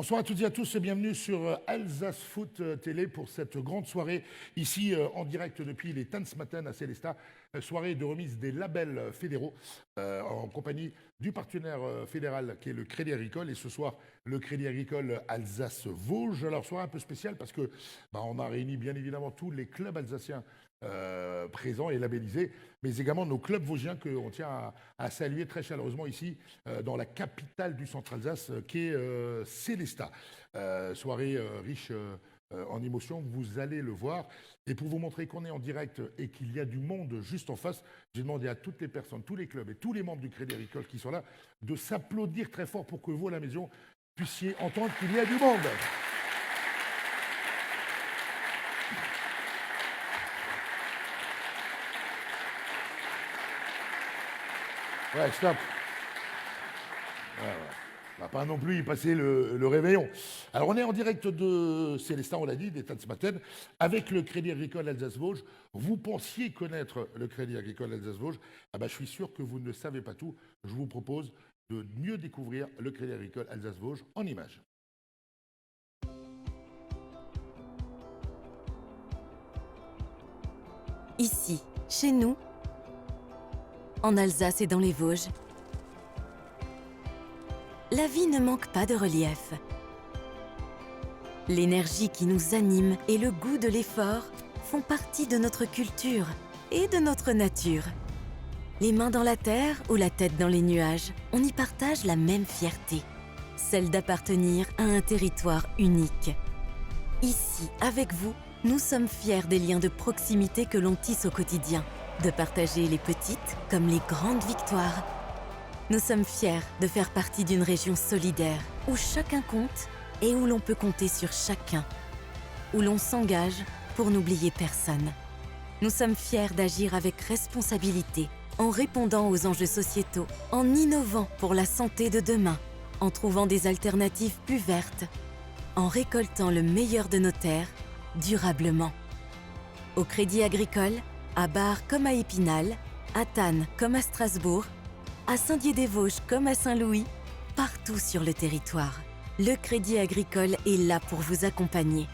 Bonsoir à toutes et à tous et bienvenue sur Alsace Foot Télé pour cette grande soirée ici en direct depuis les Tanzmatten à Sélestat, soirée de remise des labels fédéraux en compagnie du partenaire fédéral qui est le Crédit Agricole et ce soir le Crédit Agricole Alsace-Vosges. Alors soirée un peu spéciale parce que on a réuni bien évidemment tous les clubs alsaciens présents et labellisés, mais également nos clubs vosgiens qu'on tient à saluer très chaleureusement ici dans la capitale du Centre-Alsace qui est Sélestat. Soirée riche en émotions, vous allez le voir. Et pour vous montrer qu'on est en direct et qu'il y a du monde juste en face, j'ai demandé à toutes les personnes, tous les clubs et tous les membres du Crédit Agricole qui sont là de s'applaudir très fort pour que vous, à la maison, puissiez entendre qu'il y a du monde. Ouais, stop. Ouais, ouais. On va pas non plus y passer le réveillon. Alors, on est en direct de Célestin, on l'a dit, des Tanzmatten, avec le Crédit Agricole Alsace-Vosges. Vous pensiez connaître le Crédit Agricole Alsace-Vosges. Ah ben, je suis sûr que vous ne savez pas tout. Je vous propose de mieux découvrir le Crédit Agricole Alsace-Vosges en images. Ici, chez nous, en Alsace et dans les Vosges, la vie ne manque pas de relief. L'énergie qui nous anime et le goût de l'effort font partie de notre culture et de notre nature. Les mains dans la terre ou la tête dans les nuages, on y partage la même fierté, celle d'appartenir à un territoire unique. Ici, avec vous, nous sommes fiers des liens de proximité que l'on tisse au quotidien, de partager les petites comme les grandes victoires. Nous sommes fiers de faire partie d'une région solidaire, où chacun compte et où l'on peut compter sur chacun, où l'on s'engage pour n'oublier personne. Nous sommes fiers d'agir avec responsabilité, en répondant aux enjeux sociétaux, en innovant pour la santé de demain, en trouvant des alternatives plus vertes, en récoltant le meilleur de nos terres, durablement. Au Crédit Agricole, à Bar comme à Épinal, à Thann comme à Strasbourg, à Saint-Dié-des-Vosges comme à Saint-Louis, partout sur le territoire, le Crédit Agricole est là pour vous accompagner.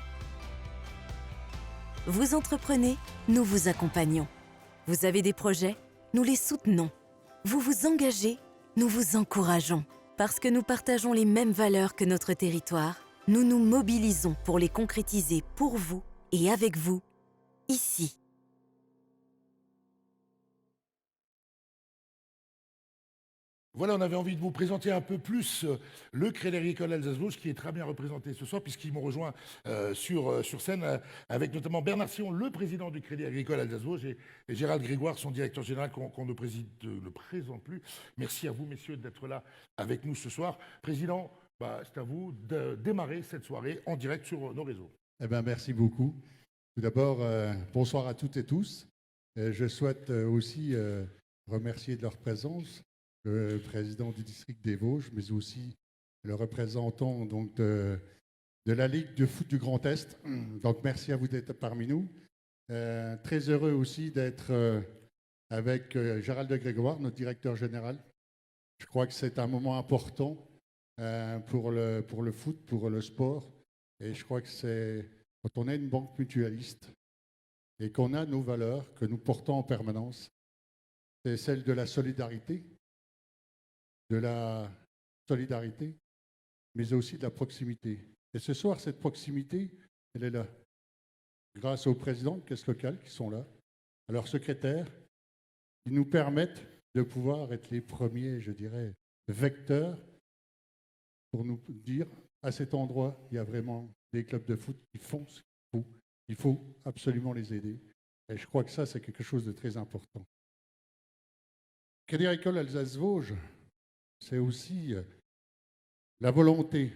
Vous entreprenez, nous vous accompagnons. Vous avez des projets, nous les soutenons. Vous vous engagez, nous vous encourageons. Parce que nous partageons les mêmes valeurs que notre territoire, nous nous mobilisons pour les concrétiser pour vous et avec vous, ici. Voilà, on avait envie de vous présenter un peu plus le Crédit Agricole Alsace-Vosges qui est très bien représenté ce soir puisqu'ils m'ont rejoint sur scène avec notamment Bernard Sion, le président du Crédit Agricole Alsace-Vosges et Gérald Grégoire, son directeur général qu'on ne présente plus. Merci à vous, messieurs, d'être là avec nous ce soir. Président, c'est à vous de démarrer cette soirée en direct sur nos réseaux. Eh bien, merci beaucoup. Tout d'abord, bonsoir à toutes et tous. Je souhaite aussi remercier de leur présence le président du district des Vosges, mais aussi le représentant donc, de la Ligue de foot du Grand Est. Donc, merci à vous d'être parmi nous. Très heureux aussi d'être avec Gérald de Grégoire, notre directeur général. Je crois que c'est un moment important pour le foot, pour le sport. Et je crois que c'est quand on est une banque mutualiste et qu'on a nos valeurs que nous portons en permanence, c'est celle de la solidarité, mais aussi de la proximité. Et ce soir, cette proximité, elle est là. Grâce aux présidents de caisse locale qui sont là, à leurs secrétaires, qui nous permettent de pouvoir être les premiers, je dirais, vecteurs pour nous dire à cet endroit, il y a vraiment des clubs de foot qui font ce qu'il faut. Il faut absolument les aider. Et je crois que ça, c'est quelque chose de très important. Crédit Agricole Alsace-Vosges, c'est aussi la volonté,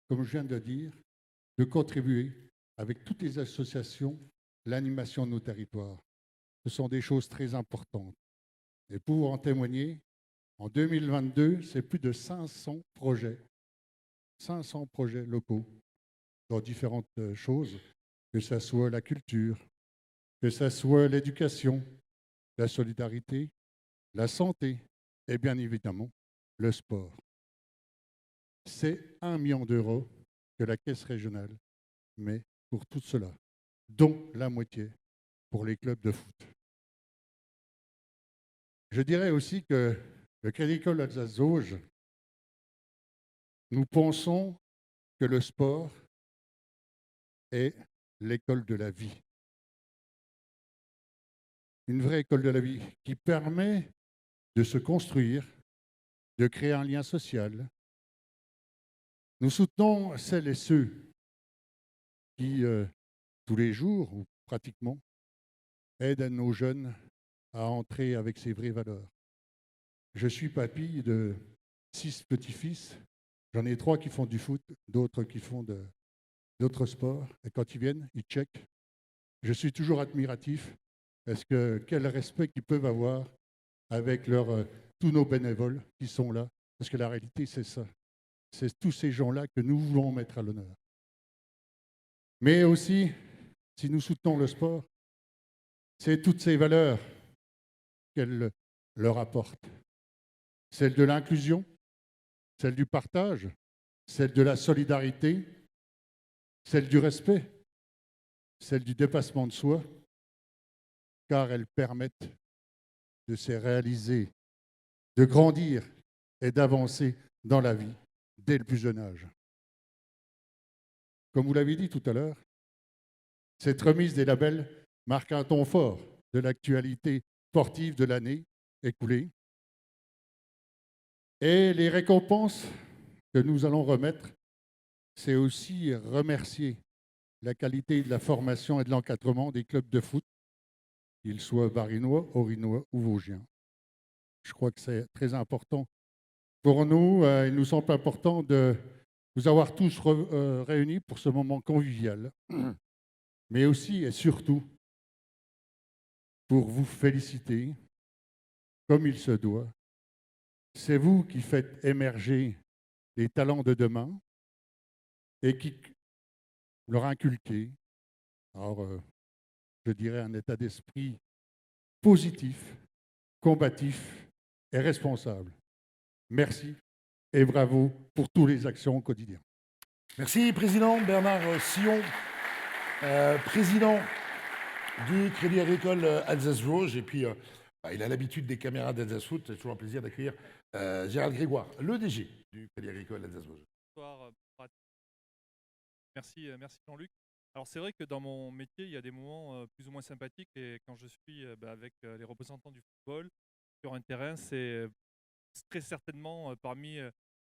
comme je viens de le dire, de contribuer avec toutes les associations à l'animation de nos territoires. Ce sont des choses très importantes. Et pour en témoigner, en 2022, c'est plus de 500 projets locaux dans différentes choses, que ce soit la culture, que ce soit l'éducation, la solidarité, la santé et bien évidemment le sport. C'est 1 million d'euros que la caisse régionale met pour tout cela, dont la moitié pour les clubs de foot. Je dirais aussi que le Crédit Agricole Alsace-Vosges, nous pensons que le sport est l'école de la vie. Une vraie école de la vie qui permet de se construire, de créer un lien social. Nous soutenons celles et ceux qui, tous les jours, ou pratiquement, aident à nos jeunes à entrer avec ses vraies valeurs. Je suis papy de 6 petits-fils. J'en ai 3 qui font du foot, d'autres qui font d'autres sports. Et quand ils viennent, ils checkent. Je suis toujours admiratif parce que quel respect qu'ils peuvent avoir avec tous nos bénévoles qui sont là. Parce que la réalité, c'est ça. C'est tous ces gens-là que nous voulons mettre à l'honneur. Mais aussi, si nous soutenons le sport, c'est toutes ces valeurs qu'elle leur apporte. Celle de l'inclusion, celle du partage, celle de la solidarité, celle du respect, celle du dépassement de soi, car elles permettent de se réaliser, de grandir et d'avancer dans la vie dès le plus jeune âge. Comme vous l'avez dit tout à l'heure, cette remise des labels marque un ton fort de l'actualité sportive de l'année écoulée. Et les récompenses que nous allons remettre, c'est aussi remercier la qualité de la formation et de l'encadrement des clubs de foot, qu'ils soient barinois, orinois ou vosgiens. Je crois que c'est très important pour nous. Il nous semble important de vous avoir tous réunis pour ce moment convivial, mais aussi et surtout pour vous féliciter, comme il se doit. C'est vous qui faites émerger les talents de demain et qui leur inculquez, alors, je dirais, un état d'esprit positif, combatif et responsable. Merci et bravo pour toutes les actions au quotidien. Merci, Président Bernard Sillon, président du Crédit Agricole Alsace-Vosges. Et puis, il a l'habitude des caméras d'Alsace Foot. C'est toujours un plaisir d'accueillir Gérald Grégoire, le DG du Crédit Agricole Alsace-Vosges. Bonsoir. Merci Jean-Luc. Alors c'est vrai que dans mon métier, il y a des moments plus ou moins sympathiques et quand je suis avec les représentants du football sur un terrain, c'est très certainement parmi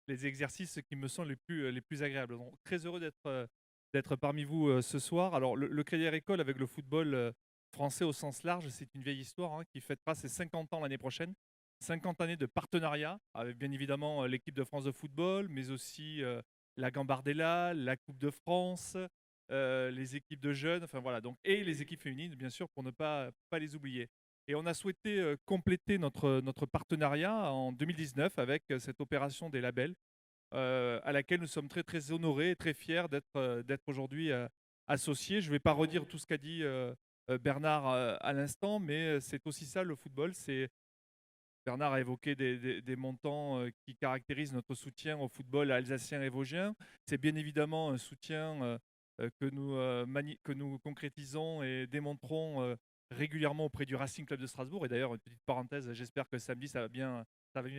les exercices qui me sont les plus agréables. Donc, très heureux d'être parmi vous ce soir. Alors le Crédit Agricole avec le football français au sens large, c'est une vieille histoire qui fêtera ses 50 ans l'année prochaine. 50 années de partenariat avec bien évidemment l'équipe de France de football, mais aussi la Gambardella, la Coupe de France, les équipes de jeunes, enfin voilà, donc, et les équipes féminines, bien sûr, pour ne pas les oublier. Et on a souhaité compléter notre partenariat en 2019 avec cette opération des labels, à laquelle nous sommes très, très honorés et très fiers d'être aujourd'hui associés. Je ne vais pas redire tout ce qu'a dit Bernard à l'instant, mais c'est aussi ça le football. Bernard a évoqué des montants qui caractérisent notre soutien au football alsacien et vosgien. C'est bien évidemment un soutien que nous concrétisons et démontrons régulièrement auprès du Racing Club de Strasbourg. Et d'ailleurs, une petite parenthèse, j'espère que samedi, ça va bien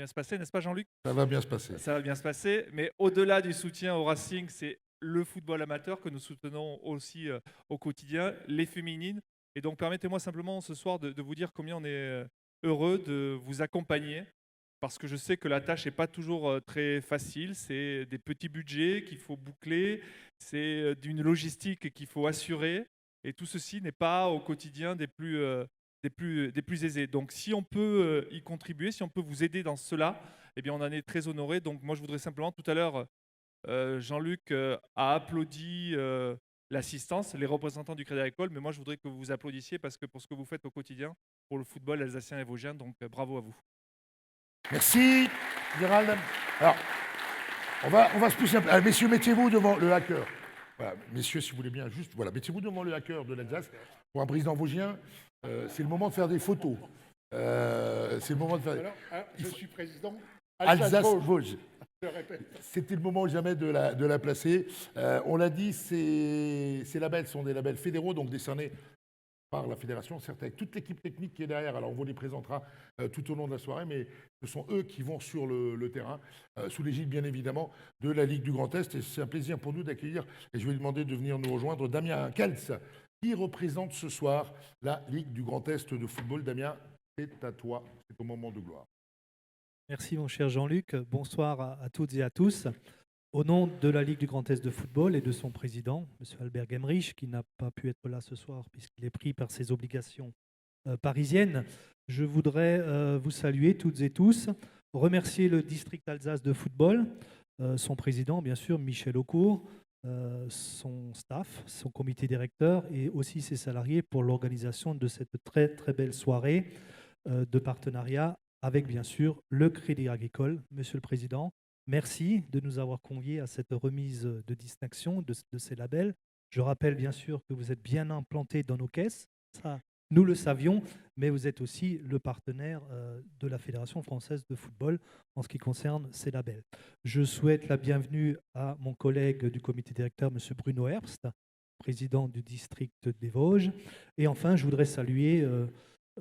se passer, n'est-ce pas Jean-Luc ? Ça va bien se passer. Ça va bien se passer, mais au-delà du soutien au Racing, c'est le football amateur que nous soutenons aussi au quotidien, les féminines. Et donc, permettez-moi simplement ce soir de vous dire combien on est heureux de vous accompagner, parce que je sais que la tâche n'est pas toujours très facile. C'est des petits budgets qu'il faut boucler, c'est d'une logistique qu'il faut assurer, et tout ceci n'est pas au quotidien des plus aisés. Donc si on peut y contribuer, si on peut vous aider dans cela, eh bien on en est très honoré. Donc moi je voudrais simplement, tout à l'heure, Jean-Luc a applaudi l'assistance, les représentants du Crédit Agricole, mais moi je voudrais que vous applaudissiez parce que pour ce que vous faites au quotidien pour le football alsacien et vosgien, donc bravo à vous. Merci, Gérald. Alors, on va se pousser un peu. Alors, messieurs, mettez-vous devant le hacker. Voilà, messieurs, si vous voulez bien, juste, voilà, mettez-vous devant le hacker de l'Alsace. Pour un président vosgien, c'est le moment de faire des photos. C'est le moment de faire. Alors, je suis président Alsace-Vosges. C'était le moment ou jamais de la placer. On l'a dit, ces labels sont des labels fédéraux, donc décernés par la fédération, certes avec toute l'équipe technique qui est derrière. Alors on vous les présentera tout au long de la soirée, mais ce sont eux qui vont sur le terrain, sous l'égide bien évidemment de la Ligue du Grand Est. Et c'est un plaisir pour nous d'accueillir, et je vais lui demander de venir nous rejoindre, Damien Kelz, qui représente ce soir la Ligue du Grand Est de football. Damien, c'est à toi, c'est au moment de gloire. Merci mon cher Jean-Luc. Bonsoir à toutes et à tous. Au nom de la Ligue du Grand Est de football et de son président, M. Albert Gemrich, qui n'a pas pu être là ce soir puisqu'il est pris par ses obligations parisiennes, je voudrais vous saluer toutes et tous, remercier le district Alsace de football, son président bien sûr, Michel Aucourt, son staff, son comité directeur et aussi ses salariés pour l'organisation de cette très très belle soirée de partenariat avec bien sûr le Crédit Agricole. Monsieur le Président, merci de nous avoir conviés à cette remise de distinction de ces labels. Je rappelle bien sûr que vous êtes bien implantés dans nos caisses, ça nous le savions, mais vous êtes aussi le partenaire de la Fédération française de football en ce qui concerne ces labels. Je souhaite la bienvenue à mon collègue du comité directeur, M. Bruno Herbst, président du district des Vosges. Et enfin, je voudrais saluer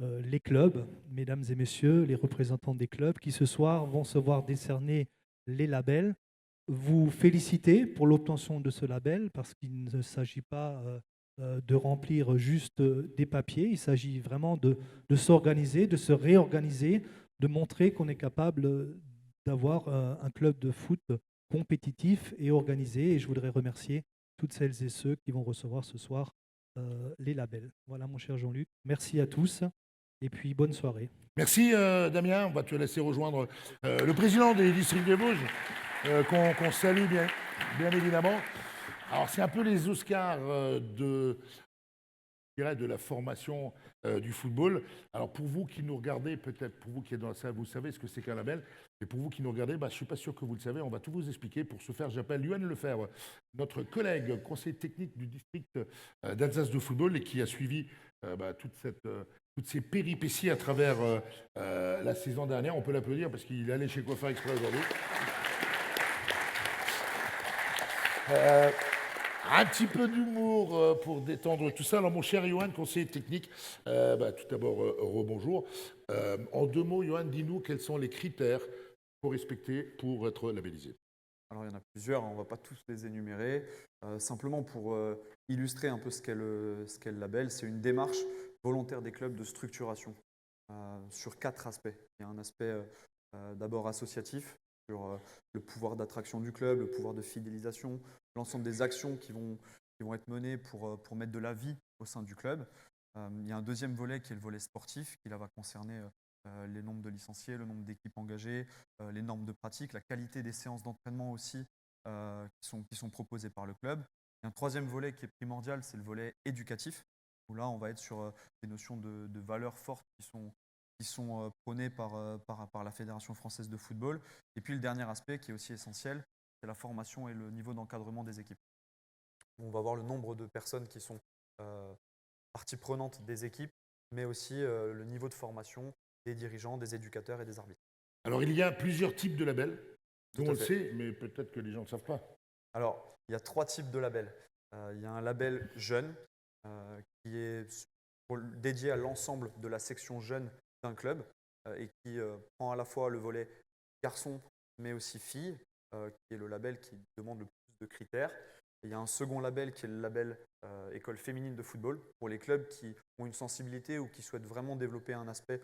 les clubs, mesdames et messieurs, les représentants des clubs qui ce soir vont se voir décerner les labels. Vous féliciter pour l'obtention de ce label parce qu'il ne s'agit pas de remplir juste des papiers, il s'agit vraiment de s'organiser, de se réorganiser, de montrer qu'on est capable d'avoir un club de foot compétitif et organisé. Et je voudrais remercier toutes celles et ceux qui vont recevoir ce soir les labels. Voilà mon cher Jean-Luc, merci à tous. Et puis, bonne soirée. Merci Damien. On va te laisser rejoindre le président des districts des Vosges, qu'on salue bien évidemment. Alors, c'est un peu les Oscars de la formation du football. Alors, pour vous qui nous regardez, peut-être pour vous qui êtes dans la salle, vous savez ce que c'est qu'un label. Et pour vous qui nous regardez, je ne suis pas sûr que vous le savez. On va tout vous expliquer. Pour ce faire, j'appelle Yoann Lefebvre, notre collègue conseiller technique du district d'Alsace de football et qui a suivi toutes ces péripéties à travers la saison dernière. On peut l'applaudir parce qu'il est allé chez Coiffeur Exprès aujourd'hui. Un petit peu d'humour pour détendre tout ça. Alors, mon cher Yoann, conseiller technique, tout d'abord, rebonjour. En 2 mots, Yoann, dis-nous quels sont les critères qu'il faut respecter pour être labellisé. Alors, il y en a plusieurs, on ne va pas tous les énumérer. Simplement pour illustrer un peu ce qu'est le label, c'est une démarche volontaire des clubs de structuration sur 4 aspects. Il y a un aspect d'abord associatif, sur le pouvoir d'attraction du club, le pouvoir de fidélisation, l'ensemble des actions qui vont être menées pour mettre de la vie au sein du club. Il y a un deuxième volet qui est le volet sportif, qui là va concerner les nombres de licenciés, le nombre d'équipes engagées, les normes de pratique, la qualité des séances d'entraînement aussi qui sont proposées par le club. Il y a un troisième volet qui est primordial, c'est le volet éducatif, où là on va être sur des notions de valeurs fortes qui sont prônées par la Fédération française de football. Et puis le dernier aspect qui est aussi essentiel, c'est la formation et le niveau d'encadrement des équipes. On va voir le nombre de personnes qui sont partie prenante des équipes, mais aussi le niveau de formation des dirigeants, des éducateurs et des arbitres. Alors, il y a plusieurs types de labels. Tout on le sait, mais peut-être que les gens ne savent pas. Alors, il y a 3 types de labels. Il y a un label jeune qui est dédié à l'ensemble de la section jeune d'un club et qui prend à la fois le volet garçon, mais aussi fille, qui est le label qui demande le plus de critères. Et il y a un second label qui est le label école féminine de football pour les clubs qui ont une sensibilité ou qui souhaitent vraiment développer un aspect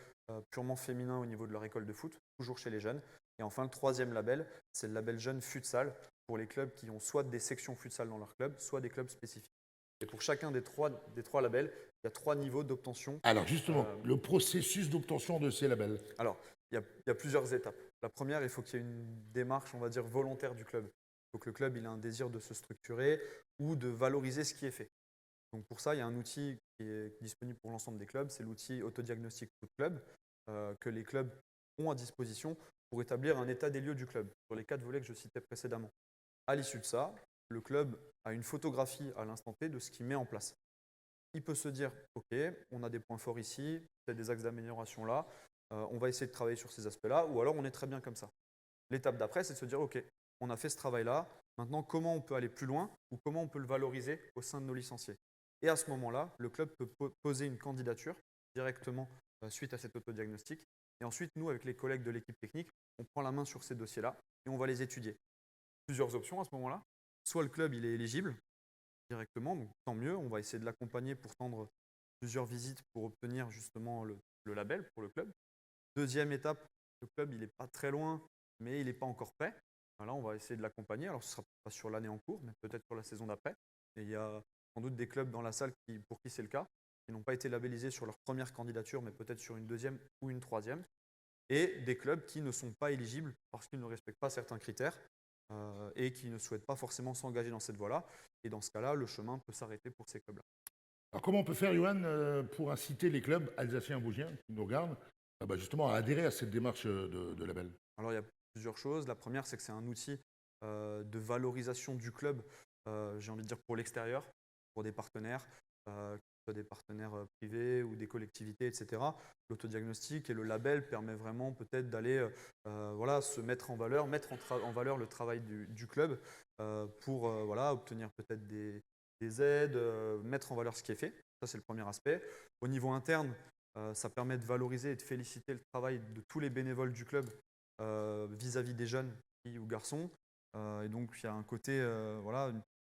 purement féminin au niveau de leur école de foot, toujours chez les jeunes. Et enfin, le troisième label, c'est le label jeune futsal pour les clubs qui ont soit des sections futsal dans leur club, soit des clubs spécifiques. Et pour chacun des trois labels, il y a 3 niveaux d'obtention. Alors justement, le processus d'obtention de ces labels. Alors, il y a plusieurs étapes. La première, il faut qu'il y ait une démarche, on va dire, volontaire du club. Il faut que le club ait un désir de se structurer ou de valoriser ce qui est fait. Donc pour ça, il y a un outil qui est disponible pour l'ensemble des clubs, c'est l'outil Autodiagnostic Foot Club que les clubs ont à disposition pour établir un état des lieux du club sur les 4 volets que je citais précédemment. À l'issue de ça, le club a une photographie à l'instant T de ce qu'il met en place. Il peut se dire, OK, on a des points forts ici, peut-être des axes d'amélioration là, on va essayer de travailler sur ces aspects-là, ou alors on est très bien comme ça. L'étape d'après, c'est de se dire, OK, on a fait ce travail-là, maintenant comment on peut aller plus loin ou comment on peut le valoriser au sein de nos licenciés. Et à ce moment-là, le club peut poser une candidature directement suite à cet autodiagnostic. Et ensuite, nous, avec les collègues de l'équipe technique, on prend la main sur ces dossiers-là et on va les étudier. Plusieurs options à ce moment-là. Soit le club il est éligible directement, donc tant mieux, on va essayer de l'accompagner pour tendre plusieurs visites pour obtenir justement le label pour le club. Deuxième étape, le club il n'est pas très loin, mais il n'est pas encore prêt. Là, on va essayer de l'accompagner. Alors, ce ne sera pas sur l'année en cours, mais peut-être sur la saison d'après. Et il y a sans doute des clubs dans la salle pour qui c'est le cas, qui n'ont pas été labellisés sur leur première candidature, mais peut-être sur une deuxième ou une troisième. Et des clubs qui ne sont pas éligibles parce qu'ils ne respectent pas certains critères et qui ne souhaitent pas forcément s'engager dans cette voie-là. Et dans ce cas-là, le chemin peut s'arrêter pour ces clubs-là. Alors comment on peut faire, Johan, pour inciter les clubs alsaciens et vosgiens qui nous regardent justement à adhérer à cette démarche de label? Alors il y a plusieurs choses. La première, c'est que c'est un outil de valorisation du club, j'ai envie de dire pour l'extérieur, pour des partenaires, que ce soit des partenaires privés ou des collectivités, etc. L'autodiagnostic et le label permet vraiment peut-être d'aller se mettre en valeur, en valeur le travail du club pour obtenir peut-être des aides, mettre en valeur ce qui est fait. Ça, c'est le premier aspect. Au niveau interne, ça permet de valoriser et de féliciter le travail de tous les bénévoles du club vis-à-vis des jeunes, filles ou garçons. Et donc, il y a un côté,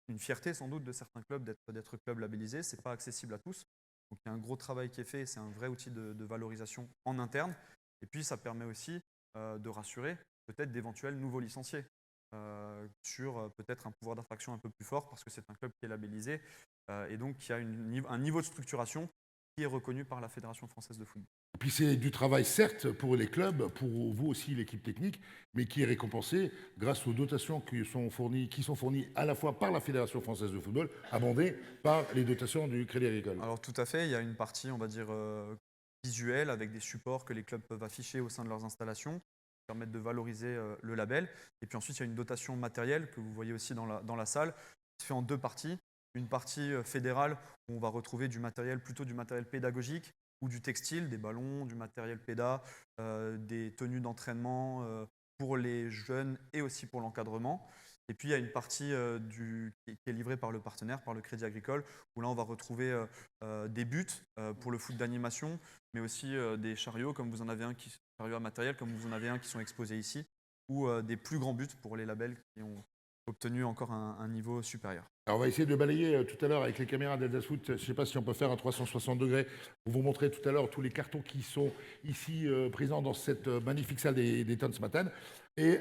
une fierté sans doute de certains clubs d'être club labellisé. Ce n'est pas accessible à tous. Donc, il y a un gros travail qui est fait. C'est un vrai outil de valorisation en interne. Et puis, ça permet aussi de rassurer peut-être d'éventuels nouveaux licenciés sur peut-être un pouvoir d'attraction un peu plus fort parce que c'est un club qui est labellisé et donc qui a un niveau de structuration qui est reconnu par la Fédération française de football. Et puis c'est du travail, certes, pour les clubs, pour vous aussi, l'équipe technique, mais qui est récompensé grâce aux dotations qui sont fournies à la fois par la Fédération française de football, abondées par les dotations du Crédit Agricole. Alors tout à fait, il y a une partie, on va dire, visuelle avec des supports que les clubs peuvent afficher au sein de leurs installations, qui permettent de valoriser le label. Et puis ensuite, il y a une dotation matérielle que vous voyez aussi dans la salle, qui se fait en deux parties. Une partie fédérale où on va retrouver plutôt du matériel pédagogique ou du textile, des ballons, du matériel péda, des tenues d'entraînement pour les jeunes et aussi pour l'encadrement. Et puis il y a une partie qui est livrée par le partenaire, par le Crédit Agricole, où là on va retrouver des buts pour le foot d'animation, mais aussi des chariots, comme vous en avez chariots à matériel, comme vous en avez un qui sont exposés ici, ou des plus grands buts pour les labels qui ont obtenu encore un niveau supérieur. Alors on va essayer de balayer tout à l'heure avec les caméras d'Alsace Foot. Je ne sais pas si on peut faire un 360 degrés pour vous montrer tout à l'heure tous les cartons qui sont ici présents dans cette magnifique salle des Tons Matin. Et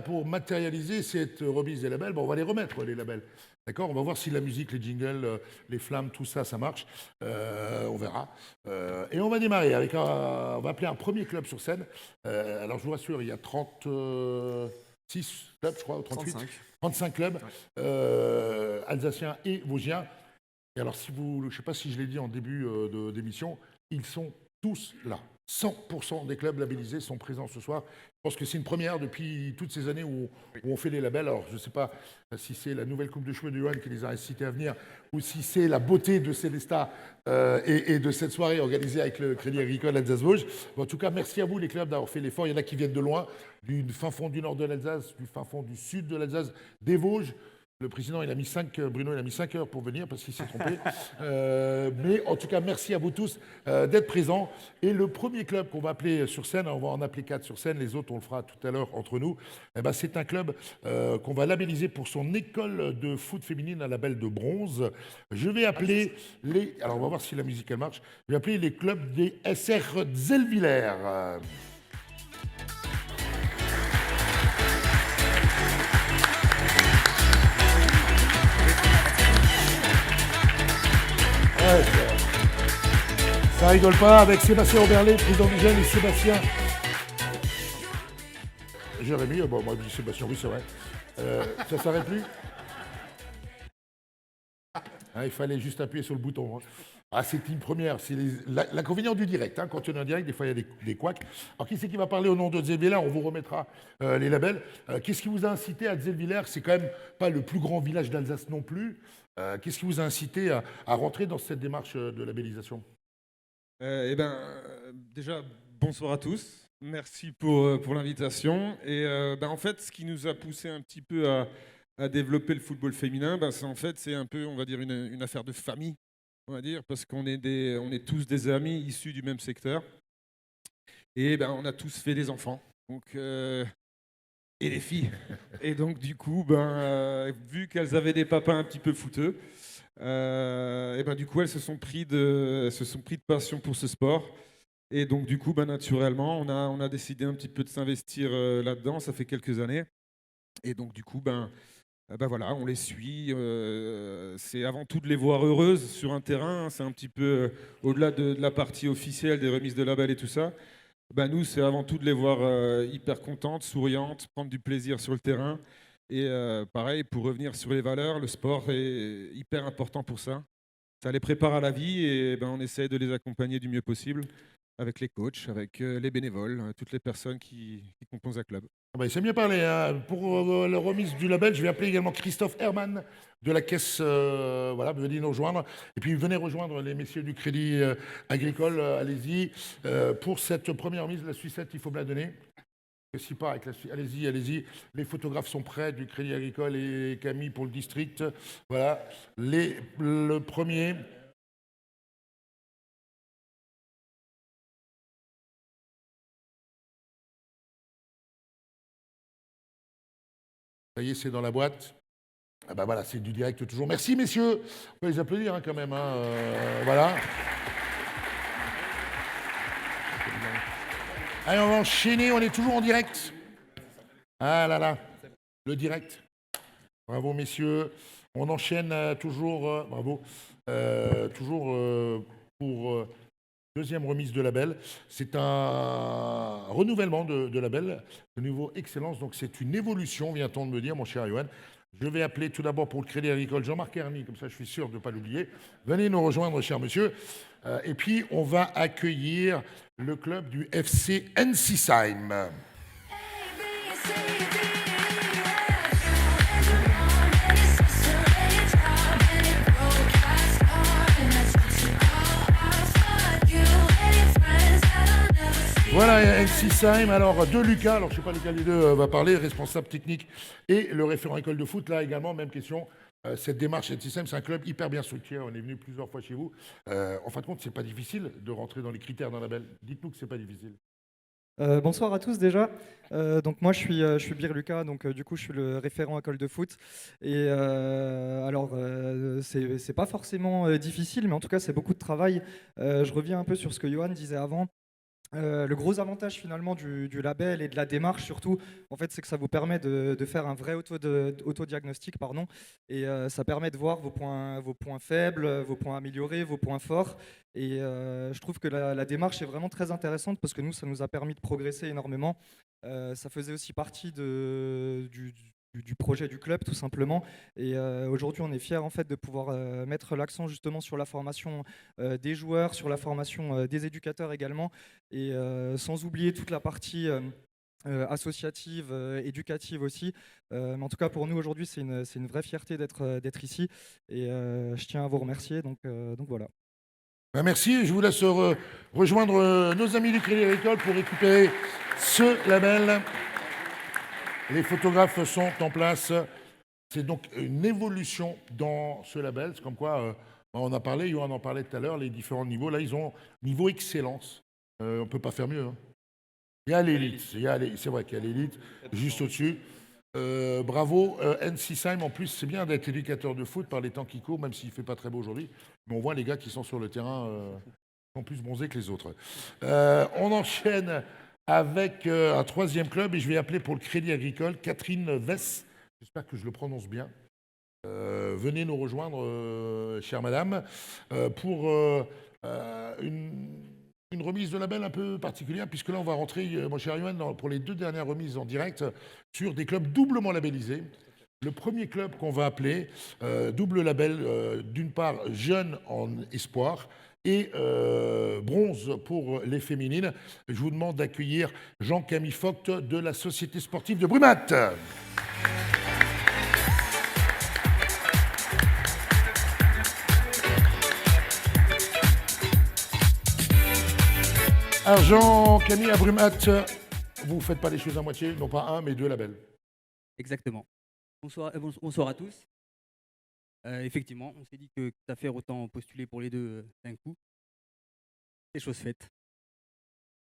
pour matérialiser cette remise des labels, on va les remettre, les labels. D'accord, on va voir si la musique, les jingles, les flammes, tout ça, ça marche. On verra. Et on va démarrer avec on va appeler un premier club sur scène. Alors je vous rassure, il y a 36 clubs, je crois, ou 38. 35 clubs alsaciens et vosgiens. Et alors, je ne sais pas si je l'ai dit en début d'émission, ils sont tous là. 100% des clubs labellisés sont présents ce soir. Je pense que c'est une première depuis toutes ces années où on fait les labels. Alors, je ne sais pas si c'est la nouvelle coupe de cheveux de Johan qui les a incités à venir ou si c'est la beauté de Célestat et de cette soirée organisée avec le Crédit Agricole Alsace-Vosges. En tout cas, merci à vous, les clubs, d'avoir fait l'effort. Il y en a qui viennent de loin, du fin fond du nord de l'Alsace, du fin fond du sud de l'Alsace, des Vosges. Le président, Bruno, il a mis 5 heures pour venir parce qu'il s'est trompé. Mais en tout cas, merci à vous tous d'être présents. Et le premier club qu'on va appeler sur scène, on va en appeler 4 sur scène, les autres on le fera tout à l'heure entre nous, c'est un club qu'on va labelliser pour son école de foot féminine à label de bronze. Je vais appeler alors on va voir si la musique elle marche. Je vais appeler les clubs des SR Zellwiller. Ouais, ça rigole pas avec Sébastien Oberlé, président du Gène, et Sébastien. Jérémy, moi je dis Sébastien, oui c'est vrai. Ça s'arrête plus. Il fallait juste appuyer sur le bouton. C'est une première. C'est l'inconvénient du direct. Quand on est en direct, des fois il y a des couacs. Alors qui c'est qui va parler au nom de Zellwiller? On vous remettra les labels. Qu'est-ce qui vous a incité à Zellwiller? C'est quand même pas le plus grand village d'Alsace non plus. Qu'est-ce qui vous a incité à rentrer dans cette démarche de labellisation? Déjà, bonsoir à tous. Merci pour l'invitation. Et en fait, ce qui nous a poussé un petit peu à développer le football féminin, c'est un peu, on va dire, une affaire de famille, on va dire, parce qu'on est tous des amis issus du même secteur. Et on a tous fait des enfants. Donc, et des filles. Et donc, du coup, vu qu'elles avaient des papas un petit peu fouteux, du coup, elles se sont pris de passion pour ce sport. Et donc, du coup, naturellement, on a décidé un petit peu de s'investir là-dedans. Ça fait quelques années. Et donc, du coup, voilà, on les suit. C'est avant tout de les voir heureuses sur un terrain. C'est un petit peu au-delà de la partie officielle, des remises de labels et tout ça. Nous, c'est avant tout de les voir hyper contentes, souriantes, prendre du plaisir sur le terrain. Et pareil, pour revenir sur les valeurs, le sport est hyper important pour ça. Ça les prépare à la vie et on essaie de les accompagner du mieux possible avec les coachs, avec les bénévoles, toutes les personnes qui composent un club. Il s'est bien parlé. Hein. Pour la remise du label, je vais appeler également Christophe Hermann de la caisse. Venez nous rejoindre. Et puis venez rejoindre les messieurs du Crédit Agricole. Allez-y. Pour cette première remise, la sucette, il faut me la donner. Si pas avec allez-y, allez-y. Les photographes sont prêts du Crédit Agricole et Camille pour le district. Voilà. Le premier. Ça y est, c'est dans la boîte. Voilà, c'est du direct toujours. Merci, messieurs. On peut les applaudir quand même. Voilà. Allez, on va enchaîner. On est toujours en direct. Ah là là. Le direct. Bravo, messieurs. On enchaîne toujours. Bravo. Toujours pour deuxième remise de label. C'est un renouvellement de label de niveau excellence. Donc, c'est une évolution, vient-on de me dire, mon cher Johan. Je vais appeler tout d'abord pour le Crédit Agricole Jean-Marc Hermy, comme ça je suis sûr de ne pas l'oublier. Venez nous rejoindre, cher monsieur. Et puis, on va accueillir le club du FC Ensisheim. Voilà, Ensisheim, alors de Lucas, alors je ne sais pas lequel des deux va parler, responsable technique et le référent école de foot, là également, même question. Cette démarche Ensisheim, c'est un club hyper bien structuré, on est venu plusieurs fois chez vous. En fin de compte, c'est pas difficile de rentrer dans les critères d'un label. Dites-nous que c'est pas difficile. Bonsoir à tous déjà. Donc moi je suis Bir Lucas, donc du coup je suis le référent école de foot. Et c'est pas forcément difficile, mais en tout cas c'est beaucoup de travail. Je reviens un peu sur ce que Johan disait avant. Le gros avantage finalement du label et de la démarche surtout, en fait, c'est que ça vous permet de faire un vrai autodiagnostic, et ça permet de voir vos points faibles, vos points améliorés, vos points forts. Et je trouve que la démarche est vraiment très intéressante parce que nous, ça nous a permis de progresser énormément. Ça faisait aussi partie du projet du club tout simplement, et aujourd'hui on est fiers en fait de pouvoir mettre l'accent justement sur la formation des joueurs, sur la formation des éducateurs également, et sans oublier toute la partie associative, éducative aussi. Mais en tout cas pour nous aujourd'hui c'est une vraie fierté d'être ici, et je tiens à vous remercier, donc voilà. Merci, je vous laisse rejoindre nos amis du Crédit Agricole pour récupérer ce label. Les photographes sont en place. C'est donc une évolution dans ce label. C'est comme quoi, on a parlé, Johan en parlait tout à l'heure, les différents niveaux. Là, ils ont niveau excellence. On ne peut pas faire mieux. Hein. Il y a l'élite. C'est vrai qu'il y a l'élite juste au-dessus. Bravo. Ensisheim, en plus, c'est bien d'être éducateur de foot par les temps qui courent, même s'il ne fait pas très beau aujourd'hui. Mais on voit les gars qui sont sur le terrain sont plus bronzés que les autres. On enchaîne avec un troisième club, et je vais appeler pour le Crédit Agricole Catherine Vess. J'espère que je le prononce bien. Venez nous rejoindre, chère madame, pour une remise de label un peu particulière, puisque là, on va rentrer, mon cher Yoann, pour les 2 dernières remises en direct sur des clubs doublement labellisés. Le premier club qu'on va appeler double label, d'une part jeune en espoir, et bronze pour les féminines. Je vous demande d'accueillir Jean-Camille Vogt de la Société sportive de Brumat. Argent, Camille Abrumat, vous ne faites pas les choses à moitié, non pas un, mais 2 labels. Exactement. Bonsoir à tous. Effectivement, on s'est dit que quitte à faire autant postuler pour les deux d'un coup. C'est chose faite.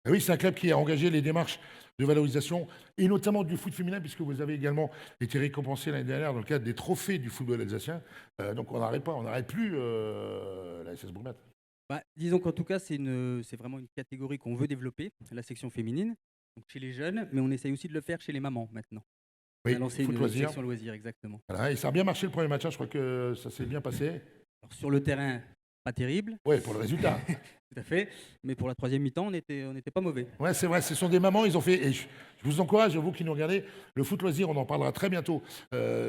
Ah oui, c'est un club qui a engagé les démarches de valorisation, et notamment du foot féminin, puisque vous avez également été récompensé l'année dernière dans le cadre des trophées du football alsacien. Donc on n'arrête plus la SS Brumat. Bah, disons qu'en tout cas, c'est vraiment une catégorie qu'on veut développer, la section féminine, donc chez les jeunes, mais on essaye aussi de le faire chez les mamans maintenant. Oui, on a lancé foot une loisir. section loisirs, exactement. Voilà, et ça a bien marché le premier match, hein, je crois que ça s'est bien passé. Alors, sur le terrain, pas terrible. Oui, pour le résultat. Tout à fait. Mais pour la troisième mi-temps, on n'était pas mauvais. Ouais, c'est vrai, ce sont des mamans, ils ont fait. Et je vous encourage, vous qui nous regardez, le foot loisir, on en parlera très bientôt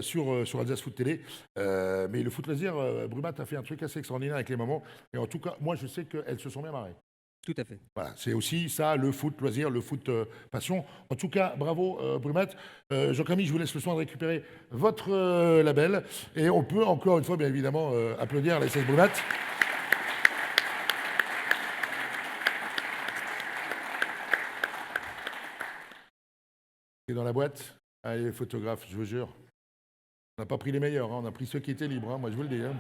sur Alsace Foot Télé. Mais le foot loisir, Brumat a fait un truc assez extraordinaire avec les mamans. Et en tout cas, moi, je sais qu'elles se sont bien marrées. Tout à fait. Voilà, c'est aussi ça, le foot loisir, le foot passion. En tout cas, bravo Brumat. Jean-Camille, je vous laisse le soin de récupérer votre label. Et on peut encore une fois, bien évidemment, applaudir la SS Brumat. Et dans la boîte, allez, les photographes, je vous jure. On n'a pas pris les meilleurs, hein, on a pris ceux qui étaient libres, hein, moi je vous le dis. Hein.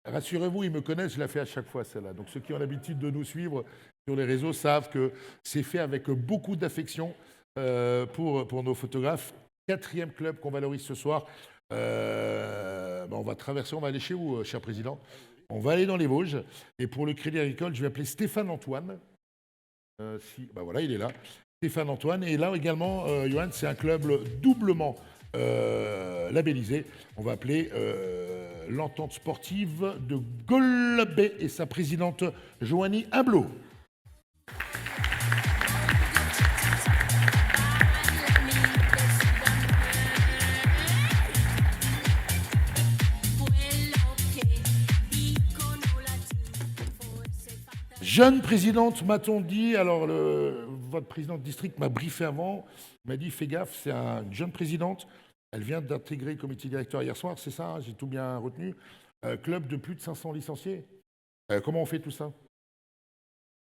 Rassurez-vous, ils me connaissent, je la fais à chaque fois celle-là. Donc ceux qui ont l'habitude de nous suivre sur les réseaux savent que c'est fait avec beaucoup d'affection pour nos photographes. 4e club qu'on valorise ce soir. On va traverser, on va aller chez vous, cher président. On va aller dans les Vosges. Et pour le Crédit Agricole, je vais appeler Stéphane Antoine. Voilà, il est là. Stéphane Antoine. Et là également, Johan, c'est un club doublement labellisé. On va appeler l'entente sportive de Golbet et sa présidente Joanie Humblot. Jeune présidente, m'a-t-on dit, alors votre présidente de district m'a briefé avant, m'a dit fais gaffe, c'est une jeune présidente, elle vient d'intégrer le comité directeur hier soir, c'est ça, hein, j'ai tout bien retenu, club de plus de 500 licenciés. Comment on fait tout ça?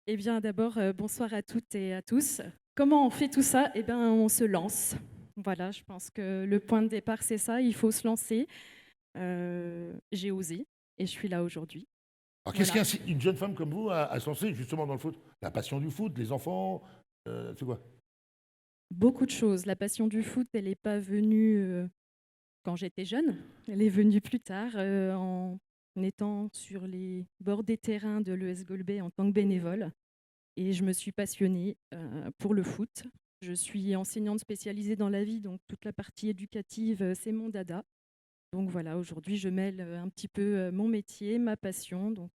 Eh bien d'abord, bonsoir à toutes et à tous. Comment on fait tout ça? Eh bien on se lance. Voilà, je pense que le point de départ c'est ça, il faut se lancer. J'ai osé et je suis là aujourd'hui. Alors, qu'est-ce qu'une jeune femme comme vous a se lancer justement dans le foot? La passion du foot, les enfants, c'est quoi? Beaucoup de choses. La passion du foot, elle n'est pas venue quand j'étais jeune. Elle est venue plus tard, en étant sur les bords des terrains de l'ES Golbet en tant que bénévole. Et je me suis passionnée pour le foot. Je suis enseignante spécialisée dans la vie, donc toute la partie éducative, c'est mon dada. Donc voilà, aujourd'hui, je mêle un petit peu mon métier, ma passion. Donc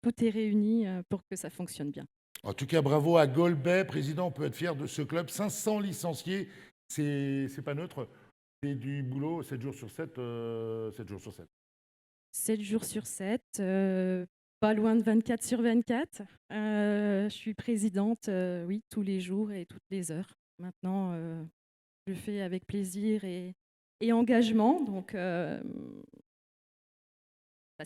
tout est réuni pour que ça fonctionne bien. En tout cas, bravo à Golbet, président, on peut être fier de ce club. 500 licenciés, c'est pas neutre. C'est du boulot 7 jours sur 7, 7 jours sur 7. 7 jours sur 7, pas loin de 24 sur 24. Je suis présidente, oui, tous les jours et toutes les heures. Maintenant, je le fais avec plaisir et engagement, donc ça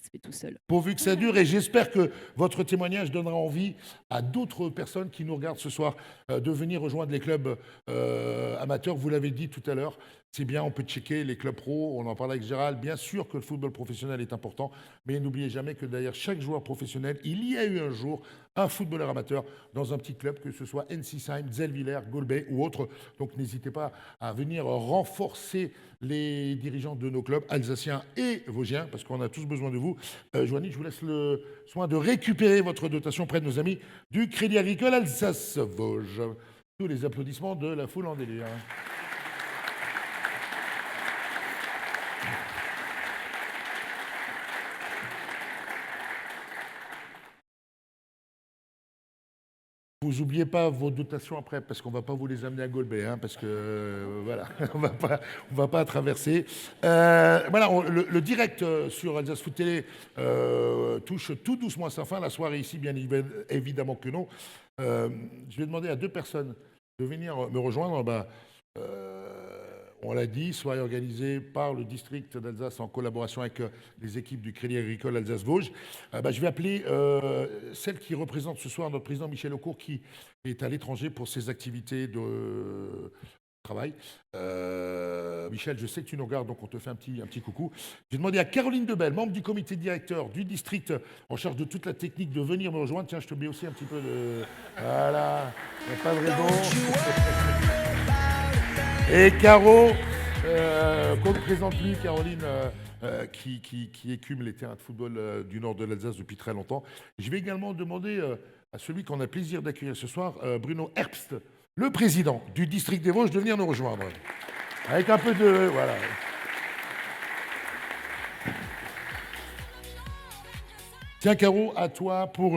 se fait tout seul. Pourvu que ça dure, et j'espère que votre témoignage donnera envie à d'autres personnes qui nous regardent ce soir de venir rejoindre les clubs amateurs. Vous l'avez dit tout à l'heure, c'est bien, on peut checker les clubs pro, on en parlait avec Gérald. Bien sûr que le football professionnel est important, mais n'oubliez jamais que derrière chaque joueur professionnel, il y a eu un jour un footballeur amateur dans un petit club, que ce soit Ensisheim, Zellwiller, Golbet ou autre. Donc n'hésitez pas à venir renforcer les dirigeants de nos clubs alsaciens et vosgiens, parce qu'on a tous besoin de vous. Joanie, je vous laisse le soin de récupérer votre dotation auprès de nos amis du Crédit Agricole Alsace-Vosges. Tous les applaudissements de la foule en délire. Vous n'oubliez pas vos dotations après, parce qu'on ne va pas vous les amener à Golbet, hein, parce que voilà, on va pas traverser. Voilà, le direct sur Alsace Foot Télé touche tout doucement à sa fin. La soirée ici, bien évidemment que non. Je vais demander à 2 personnes de venir me rejoindre. on l'a dit, soirée organisée par le district d'Alsace en collaboration avec les équipes du Crédit Agricole Alsace-Vosges. Je vais appeler celle qui représente ce soir notre président Michel Aucourt, qui est à l'étranger pour ses activités de travail. Michel, je sais que tu nous regardes, donc on te fait un petit coucou. J'ai demandé à Caroline Debelle, membre du comité directeur du district en charge de toute la technique, de venir me rejoindre. Tiens, je te mets aussi un petit peu de... Voilà, il n'y a pas de raison. Et Caro, qu'on ne présente plus, Caroline, qui écume les terrains de football du nord de l'Alsace depuis très longtemps. Je vais également demander à celui qu'on a le plaisir d'accueillir ce soir, Bruno Herbst, le président du district des Vosges, de venir nous rejoindre. Avec un peu de... Voilà. Tiens, Caro, à toi pour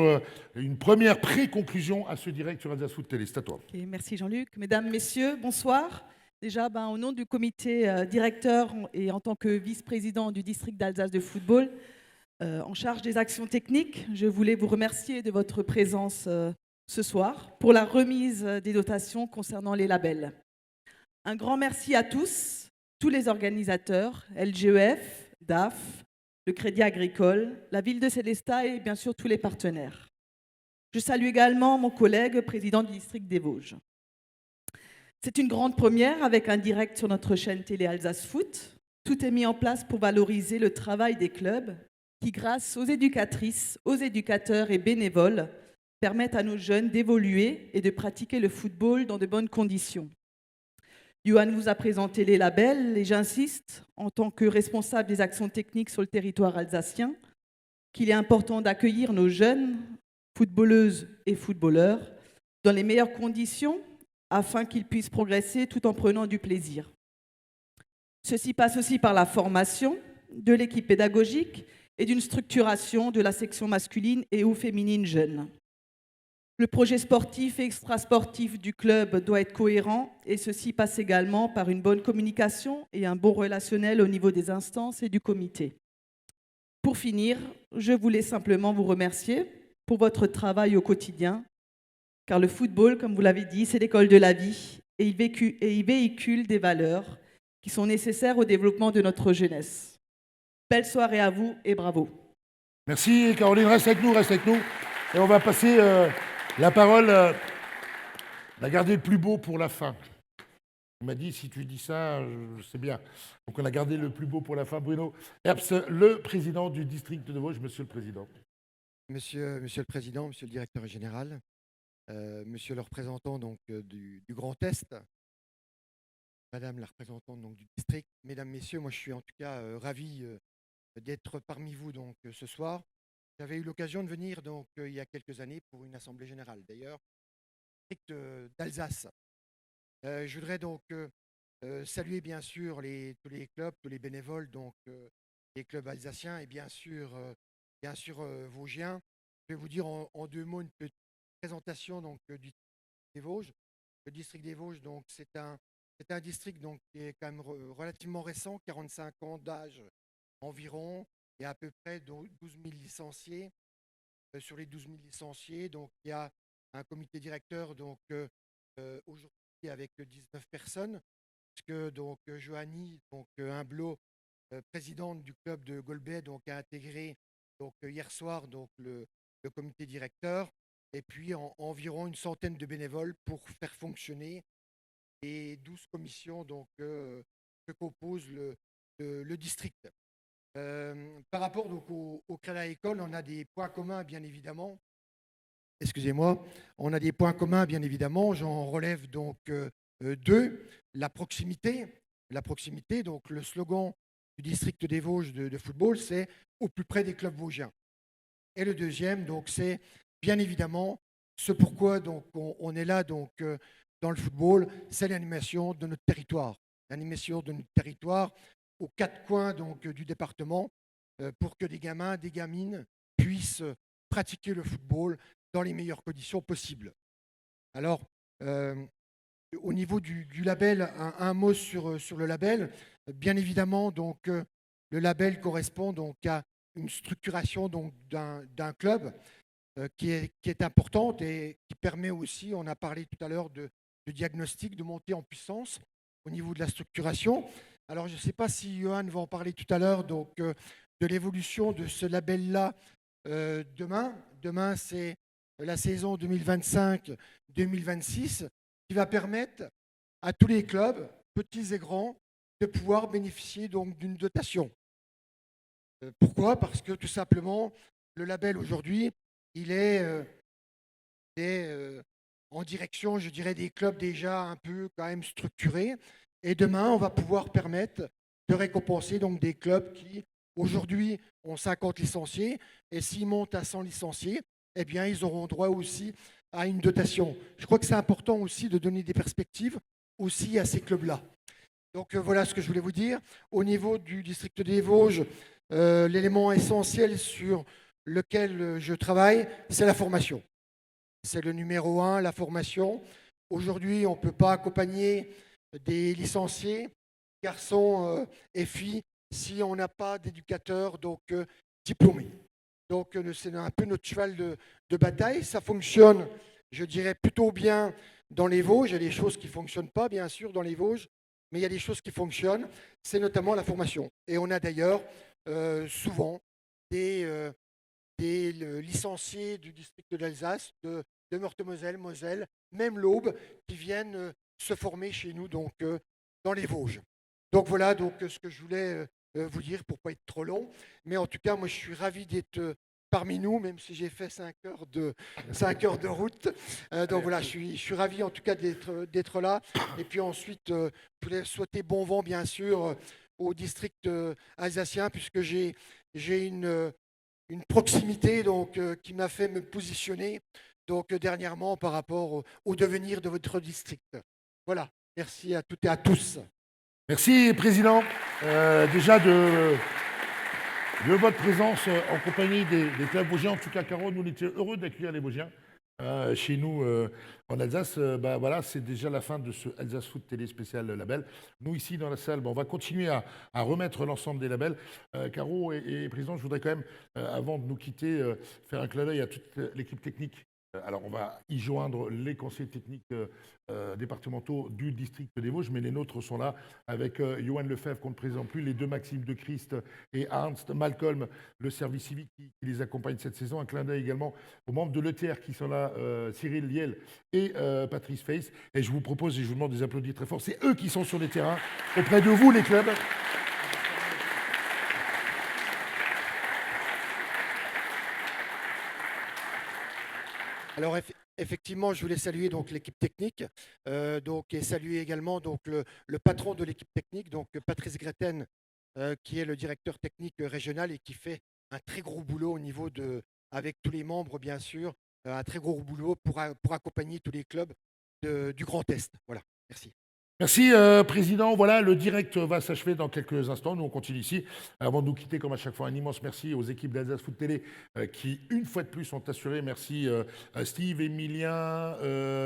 une première pré-conclusion à ce direct sur Alsace Foot Télé. C'est à toi. Okay, merci Jean-Luc. Mesdames, Messieurs, bonsoir. Déjà, au nom du comité directeur et en tant que vice-président du district d'Alsace de football, en charge des actions techniques, je voulais vous remercier de votre présence ce soir pour la remise des dotations concernant les labels. Un grand merci à tous les organisateurs, LGEF, DAF, le Crédit Agricole, la ville de Sélestat et bien sûr tous les partenaires. Je salue également mon collègue président du district des Vosges. C'est une grande première avec un direct sur notre chaîne télé Alsace Foot. Tout est mis en place pour valoriser le travail des clubs qui, grâce aux éducatrices, aux éducateurs et bénévoles, permettent à nos jeunes d'évoluer et de pratiquer le football dans de bonnes conditions. Johan vous a présenté les labels et j'insiste, en tant que responsable des actions techniques sur le territoire alsacien, qu'il est important d'accueillir nos jeunes footballeuses et footballeurs dans les meilleures conditions afin qu'ils puissent progresser tout en prenant du plaisir. Ceci passe aussi par la formation de l'équipe pédagogique et d'une structuration de la section masculine et ou féminine jeune. Le projet sportif et extrasportif du club doit être cohérent et ceci passe également par une bonne communication et un bon relationnel au niveau des instances et du comité. Pour finir, je voulais simplement vous remercier pour votre travail au quotidien, car le football, comme vous l'avez dit, c'est l'école de la vie et il véhicule des valeurs qui sont nécessaires au développement de notre jeunesse. Belle soirée à vous et bravo. Merci Caroline, reste avec nous. Et on va passer la parole, la garder le plus beau pour la fin. Il m'a dit, si tu dis ça, c'est bien. Donc on a gardé le plus beau pour la fin. Bruno Herbst, le président du district de Vosges. Monsieur le président. Monsieur le président, monsieur le directeur général, monsieur le représentant donc, du Grand Est, madame la représentante donc, du district, mesdames, messieurs, moi je suis en tout cas ravi d'être parmi vous donc, ce soir. J'avais eu l'occasion de venir donc, il y a quelques années pour une assemblée générale, d'ailleurs, d'Alsace. Je voudrais donc saluer bien sûr tous les clubs, tous les bénévoles, donc les clubs alsaciens et bien sûr vosgiens. Je vais vous dire en deux mots une petite présentation donc, du district des Vosges. Le district des Vosges, donc, c'est un district donc, qui est quand même relativement récent, 45 ans d'âge environ, et à peu près 12 000 licenciés. Sur les 12 000 licenciés, donc, il y a un comité directeur donc, aujourd'hui avec 19 personnes, puisque donc, Johanny donc, Humblot, présidente du club de Golbet, donc, a intégré donc, hier soir donc, le comité directeur, et puis environ une centaine de bénévoles pour faire fonctionner les 12 commissions donc, que compose le district. Par rapport donc, au Crédit Agricole, on a des points communs, bien évidemment. Excusez-moi, on a des points communs, bien évidemment. J'en relève donc deux. La proximité, donc le slogan du district des Vosges de football, c'est « au plus près des clubs vosgiens ». Et le deuxième, donc, c'est bien évidemment ce pourquoi donc, on est là donc, dans le football, c'est l'animation de notre territoire. L'animation de notre territoire aux quatre coins donc, du département pour que des gamins, des gamines puissent pratiquer le football dans les meilleures conditions possibles. Alors, au niveau du label, un mot sur le label. Bien évidemment, donc, le label correspond donc, à une structuration donc, d'un club qui est importante et qui permet aussi, on a parlé tout à l'heure de diagnostic, de montée en puissance au niveau de la structuration. Alors, je ne sais pas si Johan va en parler tout à l'heure, donc de l'évolution de ce label-là demain. Demain, c'est la saison 2025-2026 qui va permettre à tous les clubs, petits et grands, de pouvoir bénéficier donc d'une dotation. Pourquoi? Parce que tout simplement, le label aujourd'hui, il est en direction, je dirais, des clubs déjà un peu quand même structurés. Et demain, on va pouvoir permettre de récompenser donc des clubs qui, aujourd'hui, ont 50 licenciés. Et s'ils montent à 100 licenciés, eh bien, ils auront droit aussi à une dotation. Je crois que c'est important aussi de donner des perspectives aussi à ces clubs-là. Donc voilà ce que je voulais vous dire. Au niveau du district des Vosges, l'élément essentiel sur lequel je travaille, c'est la formation. C'est le numéro 1, la formation. Aujourd'hui, on ne peut pas accompagner des licenciés, garçons et filles, si on n'a pas d'éducateurs diplômés. Donc c'est un peu notre cheval de bataille. Ça fonctionne, je dirais, plutôt bien dans les Vosges. Il y a des choses qui ne fonctionnent pas, bien sûr, dans les Vosges, mais il y a des choses qui fonctionnent. C'est notamment la formation. Et on a d'ailleurs souvent des licenciés du district d'Alsace, de Meurthe-et-Moselle, Moselle, même l'Aube, qui viennent se former chez nous donc, dans les Vosges. Donc voilà donc, ce que je voulais vous dire pour ne pas être trop long. Mais en tout cas, moi, je suis ravi d'être parmi nous, même si j'ai fait 5 heures de route. Donc voilà, je suis ravi en tout cas d'être là. Et puis ensuite, je voulais souhaiter bon vent, bien sûr, au district alsacien, puisque j'ai une proximité donc, qui m'a fait me positionner donc, dernièrement par rapport au devenir de votre district. Voilà, merci à toutes et à tous. Merci, Président. Déjà de votre présence en compagnie des clubs vosgiens. En tout cas, Caro, nous, on était heureux d'accueillir les Vosgiens chez nous en Alsace. Voilà, c'est déjà la fin de ce Alsace Foot Télé spécial label. Nous, ici, dans la salle, on va continuer à remettre l'ensemble des labels. Caro et Président, je voudrais quand même, avant de nous quitter, faire un clin d'œil à toute l'équipe technique. Alors, on va y joindre les conseillers techniques départementaux du district des Vosges, mais les nôtres sont là avec Johan Lefebvre, qu'on ne présente plus, les deux Maxime de Christ et Ernst, Malcolm, le service civique qui les accompagne cette saison. Un clin d'œil également aux membres de l'ETR qui sont là, Cyril Liel et Patrice Face. Et je vous propose, et je vous demande des applaudissements très forts, c'est eux qui sont sur les terrains, auprès de vous, les clubs. Alors effectivement, je voulais saluer donc l'équipe technique et saluer également donc le patron de l'équipe technique, donc Patrice Greten, qui est le directeur technique régional et qui fait un très gros boulot au niveau avec tous les membres bien sûr, un très gros boulot pour accompagner tous les clubs du Grand Est. Voilà, merci. Merci, Président. Voilà, le direct va s'achever dans quelques instants. Nous, on continue ici. Avant de nous quitter, comme à chaque fois, un immense merci aux équipes d'Alsace Foot Télé qui, une fois de plus, sont assurées. Merci Steve, Emilien,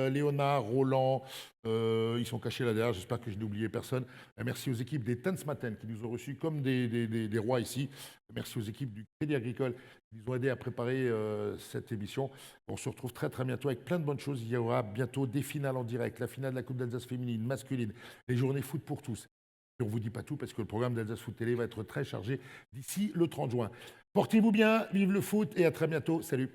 Léonard, Roland. Ils sont cachés là derrière. J'espère que je n'ai oublié personne. Merci aux équipes des Tanzmatten qui nous ont reçus comme des rois ici. Merci aux équipes du Crédit Agricole qui nous ont aidés à préparer cette émission. On se retrouve très très bientôt avec plein de bonnes choses. Il y aura bientôt des finales en direct, la finale de la Coupe d'Alsace féminine, masculine, les journées foot pour tous. Et on ne vous dit pas tout parce que le programme d'Alsace Foot Télé va être très chargé d'ici le 30 juin. Portez-vous bien, vive le foot et à très bientôt. Salut.